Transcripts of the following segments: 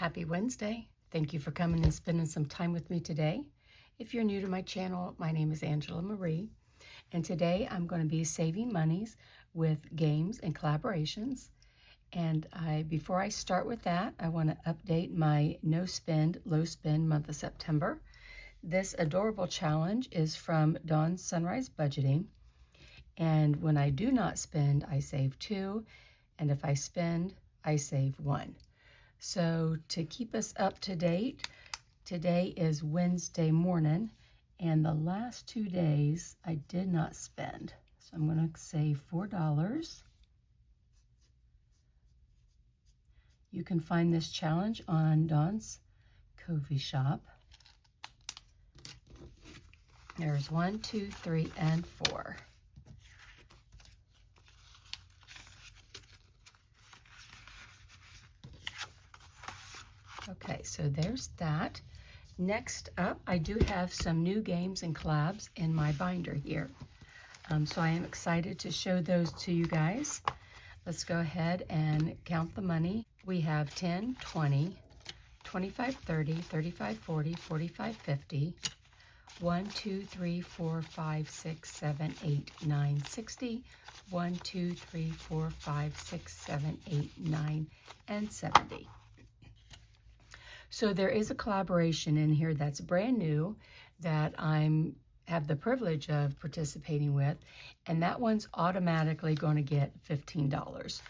Happy Wednesday. Thank you for coming and spending some time with me today. If you're new to my channel, my name is Angela Marie, and today I'm going to be saving monies with games and collaborations. And before I start with that, I want to update my no spend, low spend month of September. This adorable challenge is from Dawn's Sunrise Budgeting. And when I do not spend, I save 2. And if I spend, I save 1. So to keep us up to date, today is Wednesday morning, and the last 2 days I did not spend. So I'm going to save $4. You can find this challenge on Dawn's Ko-fi shop. There's 1, 2, 3, and 4. Okay, so there's that. Next up, I do have some new games and collabs in my binder here. So I am excited to show those to you guys. Let's go ahead and count the money. We have 10, 20, 25, 30, 35, 40, 45, 50, 1, 2, 3, 4, 5, 6, 7, 8, 9, 60, 1, 2, 3, 4, 5, 6, 7, 8, 9, and 70. So there is a collaboration in here that's brand new that I'm have the privilege of participating with, and that one's automatically going to get $15.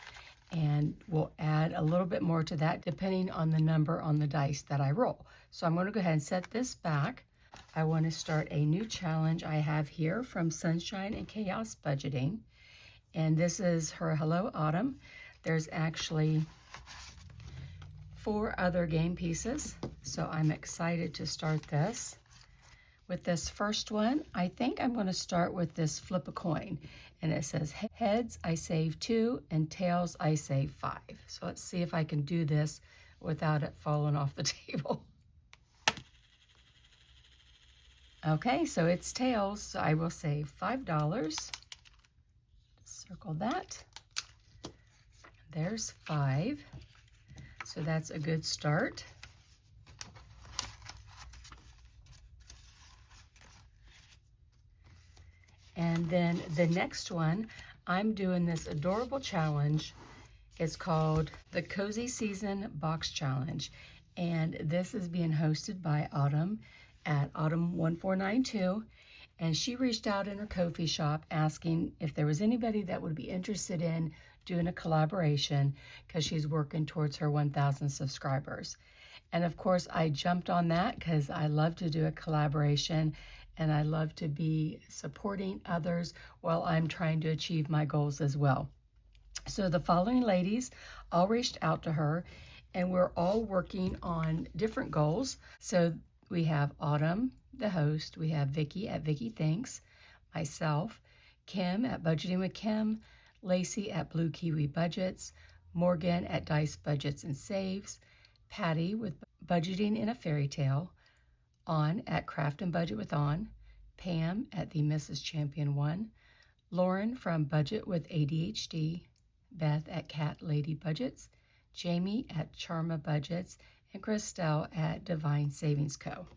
And we'll add a little bit more to that depending on the number on the dice that I roll. So I'm going to go ahead and set this back. I want to start a new challenge I have here from Sunshine and Chaos Budgeting. And this is her Hello Autumn. There's actually 4 other game pieces, so I'm excited to start this. With this first one, I think I'm going to start with this flip a coin, and it says heads I save 2 and tails I save 5. So let's see if I can do this without it falling off the table. Okay, so it's tails, so I will save $5. Circle that. There's 5. So that's a good start. And then the next one, I'm doing this adorable challenge. It's called the Cozy Season Box Challenge. And this is being hosted by Autumn at Autumn1492. And she reached out in her Ko-fi shop asking if there was anybody that would be interested in doing a collaboration because she's working towards her 1,000 subscribers. And of course, I jumped on that because I love to do a collaboration and I love to be supporting others while I'm trying to achieve my goals as well. So the following ladies all reached out to her, and we're all working on different goals. So we have Autumn, the host, we have Vicky at Vicky Thinks, myself, Kim at Budgeting with Kim, Lacey at Blue Kiwi Budgets, Morgan at Dice Budgets and Saves, Patty with Budgeting in a Fairy Tale, On at Craft and Budget with On, Pam at the Mrs. Champion 1, Lauren from Budget with ADHD, Beth at Cat Lady Budgets, Jamie at Charma Budgets, and Christelle at Divine Savings Co.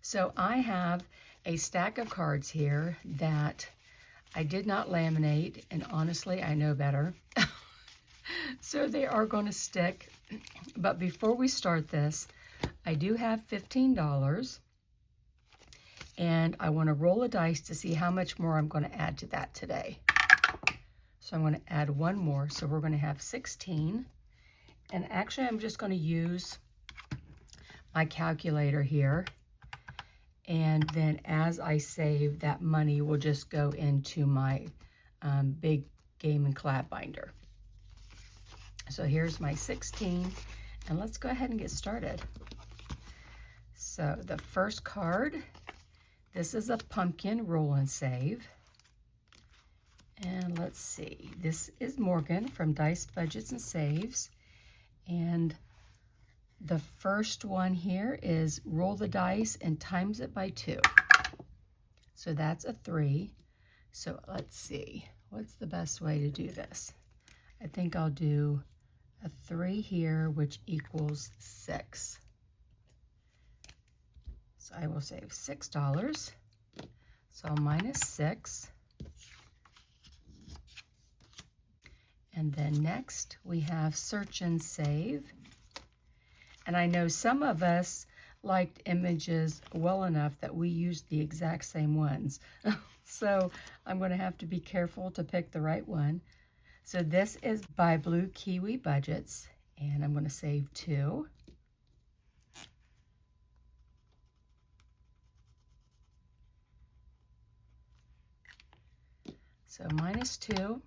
So I have a stack of cards here that I did not laminate, and honestly, I know better. So they are going to stick. But before we start this, I do have $15, and I want to roll a dice to see how much more I'm going to add to that today. So I'm going to add 1 more. So we're going to have 16. And actually, I'm just going to use my calculator here. And then as I save, that money will just go into my big game and collab binder. So here's my 16, and let's go ahead and get started. So the first card, this is a pumpkin roll and save. And let's see, this is Morgan from Dice Budgets and Saves. And the first one here is roll the dice and times it by 2. So that's a 3. So let's see, what's the best way to do this? I think I'll do a 3 here, which equals 6. So I will save $6. So I'll minus 6. And then next we have search and save. And I know some of us liked images well enough that we used the exact same ones. So I'm going to have to be careful to pick the right one. So this is by Blue Kiwi Budgets, and I'm going to save 2. So minus 2.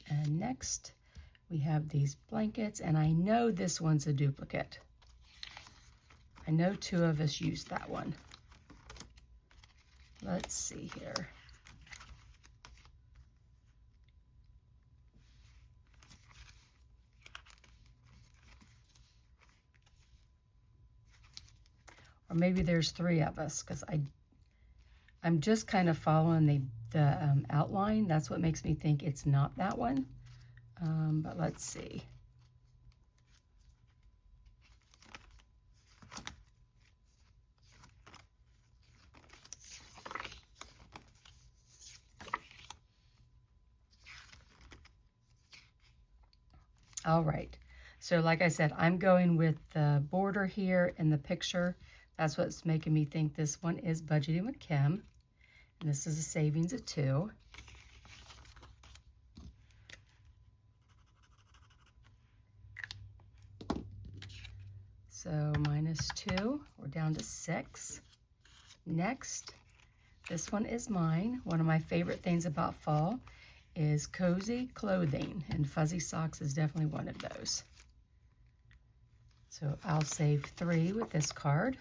And next we have these blankets, and I know this one's a duplicate. I know 2 of us used that one. Let's see here. Or maybe there's 3 of us, because I'm just kind of following the outline. That's what makes me think it's not that one. But let's see. All right, so like I said, I'm going with the border here in the picture. That's what's making me think this one is Budgeting with Kim. And this is a savings of 2. So minus 2, we're down to 6. Next, this one is mine. One of my favorite things about fall is cozy clothing, and fuzzy socks is definitely one of those. So I'll save 3 with this card.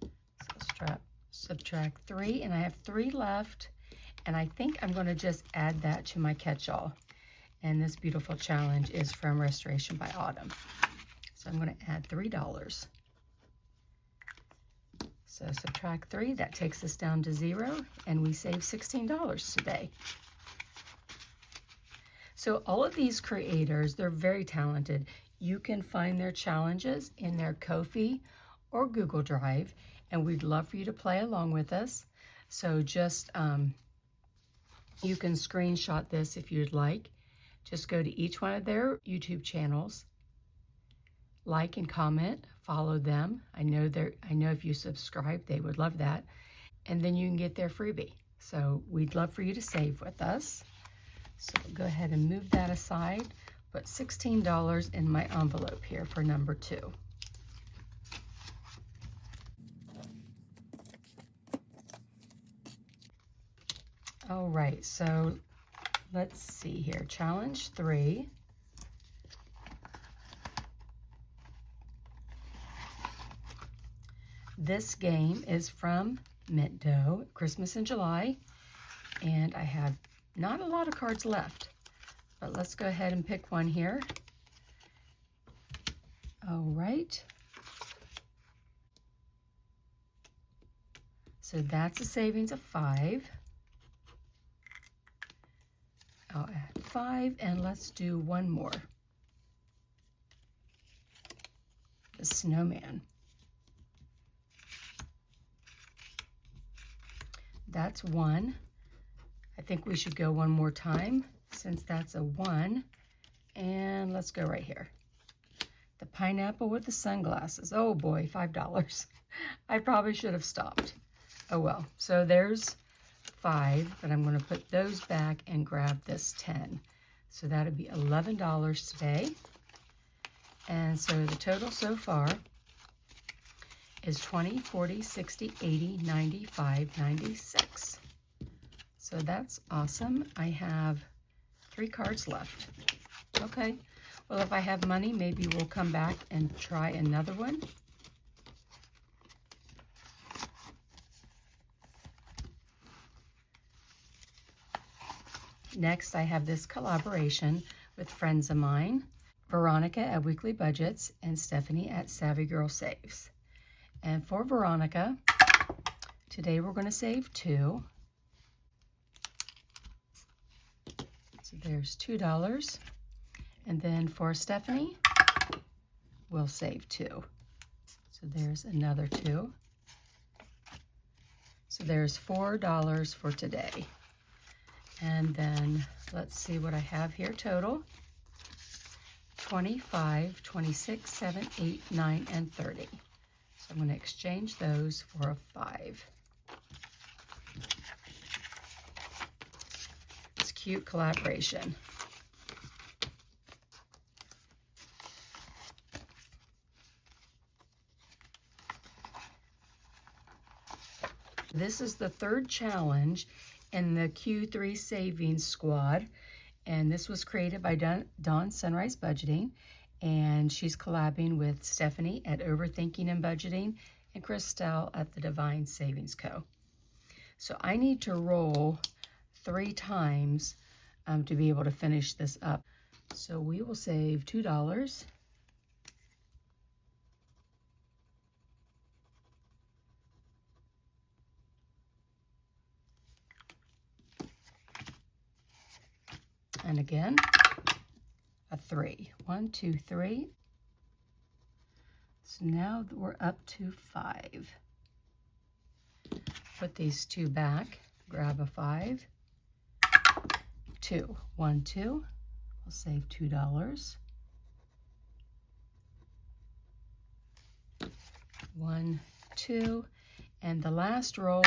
So subtract 3, and I have 3 left, and I think I'm going to just add that to my catch-all. And this beautiful challenge is from Restoration by Autumn. So I'm going to add $3. So subtract 3, that takes us down to 0, and we save $16 today. So all of these creators, they're very talented. You can find their challenges in their Ko-fi or Google Drive, and we'd love for you to play along with us. So just, you can screenshot this if you'd like. Just go to each one of their YouTube channels, like and comment, follow them. I know if you subscribe, they would love that. And then you can get their freebie. So we'd love for you to save with us. So go ahead and move that aside. Put $16 in my envelope here for number 2. All right, so let's see here. Challenge 3. This game is from Mint Dough, Christmas in July, and I have not a lot of cards left, but let's go ahead and pick one here. All right. So that's a savings of 5. I'll add 5, and let's do one more. The snowman. That's 1. I think we should go one more time since that's a 1. And let's go right here. The pineapple with the sunglasses. Oh boy, $5. I probably should have stopped. Oh well, so there's 5, but I'm going to put those back and grab this 10. So that'll be $11 today. And so the total so far is 20, 40, 60, 80, 95, 96. So that's awesome. I have 3 cards left. Okay, well, if I have money, maybe we'll come back and try another one. Next, I have this collaboration with friends of mine, Veronica at Weekly Budgets and Stephanie at Savvy Girl Saves. And for Veronica, Today we're going to save 2. So there's $2. And then for Stephanie, we'll save 2. So there's another 2. So there's $4 for today. And then let's see what I have here total. 25, 26, 7, 8, 9, and 30. So I'm going to exchange those for a 5. It's cute collaboration. This is the 3rd challenge in the Q3 Savings Squad, and this was created by Dawn Sunrise Budgeting, and she's collabing with Stephanie at Overthinking and Budgeting and Christelle at the Divine Savings Co. So I need to roll 3 times to be able to finish this up. So we will save $2. And again, a 3. 1, 2, 3. So now we're up to 5. Put these 2 back, grab a 5. 2. 1, 2. We'll save $2. 1, 2. And the last roll,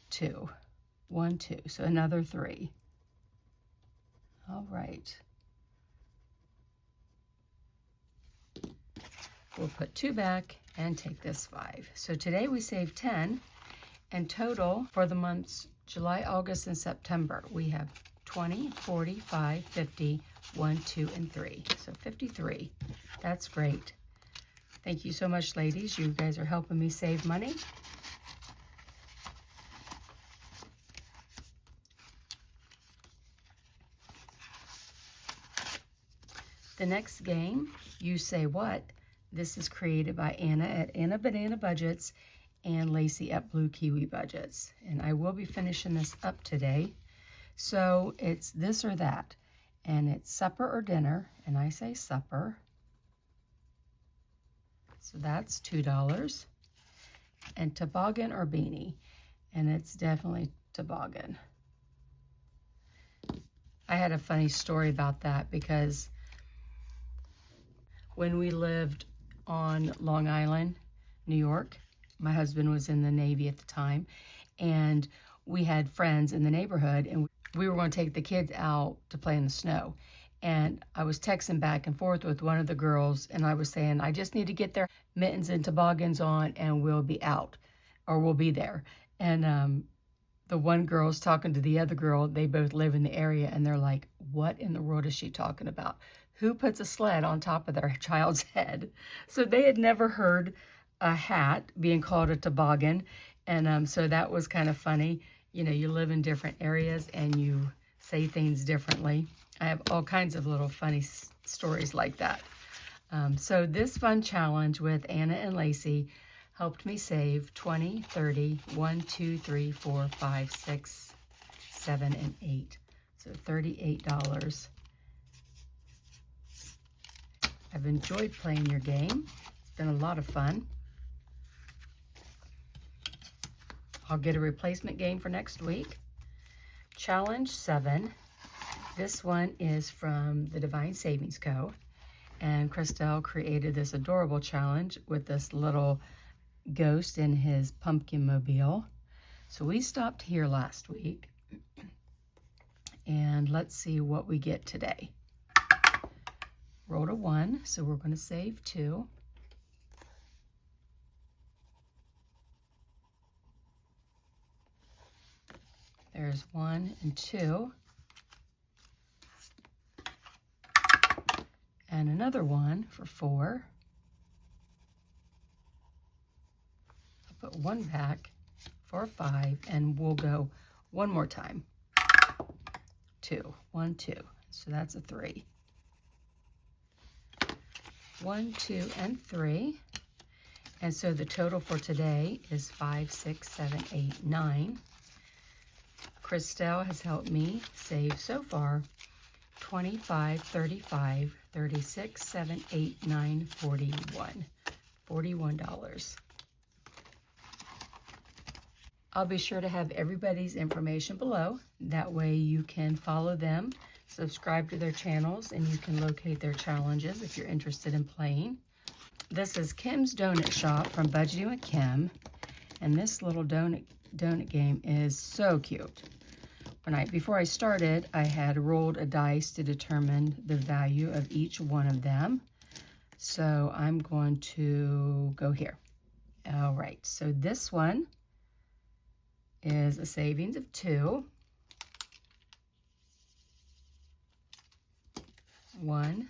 2. 1, 2. So another 3. All right. We'll put 2 back and take this 5. So today we saved 10, and total for the months July, August, and September, we have 20, 45, 50, 1, 2, and 3. So 53. That's great. Thank you so much, ladies. You guys are helping me save money. The next game, You Say What? This is created by Anna at Anna Banana Budgets and Lacey at Blue Kiwi Budgets. And I will be finishing this up today. So it's this or that. And it's supper or dinner. And I say supper. So that's $2. And toboggan or beanie. And it's definitely toboggan. I had a funny story about that because when we lived on Long Island, New York, my husband was in the Navy at the time, and we had friends in the neighborhood, and we were going to take the kids out to play in the snow. And I was texting back and forth with one of the girls, and I was saying, I just need to get their mittens and toboggans on, and we'll be out, or we'll be there. And the one girl's talking to the other girl. They both live in the area, and they're like, what in the world is she talking about? Who puts a sled on top of their child's head? So they had never heard a hat being called a toboggan. And so that was kind of funny. You know, you live in different areas and you say things differently. I have all kinds of little funny stories like that. So this fun challenge with Anna and Lacey helped me save 20, 30, 1, 2, 3, 4, 5, 6, 7, and 8. So $38. I've enjoyed playing your game. It's been a lot of fun. I'll get a replacement game for next week. Challenge 7. This one is from the Divine Savings Co. And Christelle created this adorable challenge with this little ghost in his pumpkin mobile. So we stopped here last week. And let's see what we get today. Rolled a 1, so we're going to save 2. There's 1 and 2. And another 1 for 4. I'll put 1 back for 5, and we'll go one more time. 2. 1, 2. So that's a 3. 1, 2, and 3. And so the total for today is 5, 6, 7, 8, 9. Christelle has helped me save so far 25, 35, 36, 7, 8, 9, 41. $41. I'll be sure to have everybody's information below. That way you can follow them, subscribe to their channels, and you can locate their challenges if you're interested in playing. This is Kim's Donut Shop from Budgeting with Kim, and this little donut game is so cute. Before I started, I had rolled a dice to determine the value of each one of them. So I'm going to go here. All right, so this one is a savings of 2. 1,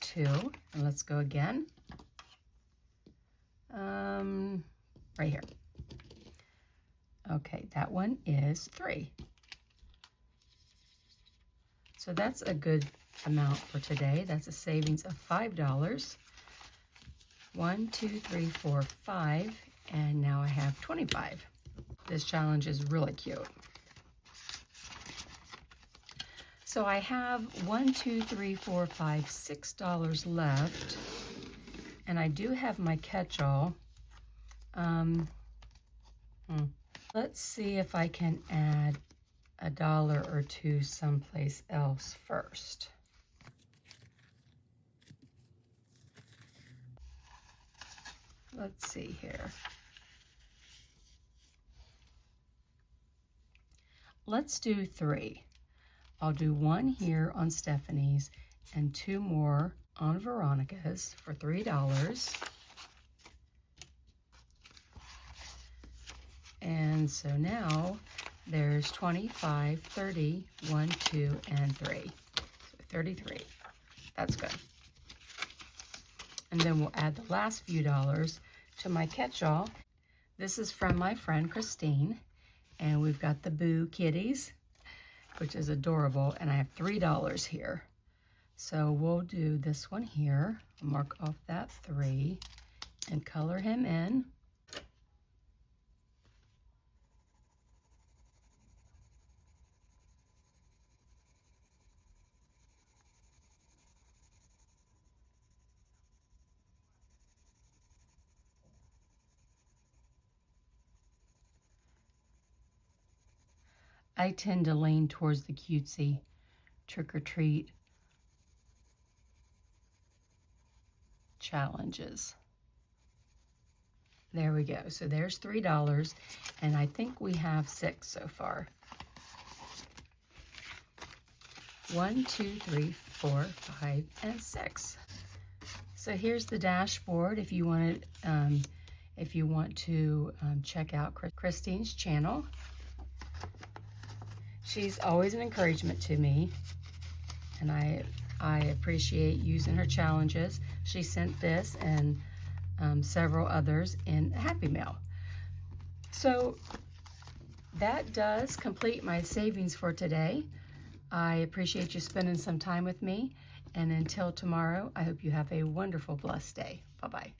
2, and let's go again. Right here. Okay, that one is 3. So that's a good amount for today. That's a savings of $5. 1, 2, 3, 4, 5, and now I have 25. This challenge is really cute. So I have $1, 2, 3, 4, 5, $6 left, and I do have my catch-all. Let's see if I can add $1 or $2 someplace else first. Let's see here. Let's do 3. I'll do 1 here on Stephanie's and 2 more on Veronica's for $3. And so now there's 25, 30, 1, 2, and 3. So 33. That's good. And then we'll add the last few dollars to my catch-all. This is from my friend Christine, and we've got the Boo Kitties, which is adorable, and I have $3 here. So we'll do this one here. I'll mark off that 3 and color him in. I tend to lean towards the cutesy trick-or-treat challenges. There we go. So there's $3, and I think we have 6 so far. 1, 2, 3, 4, 5, and 6. So here's the dashboard if you want to check out Christine's channel. She's always an encouragement to me, and I appreciate using her challenges. She sent this and several others in a Happy Mail. So that does complete my savings for today. I appreciate you spending some time with me, and until tomorrow, I hope you have a wonderful, blessed day. Bye-bye.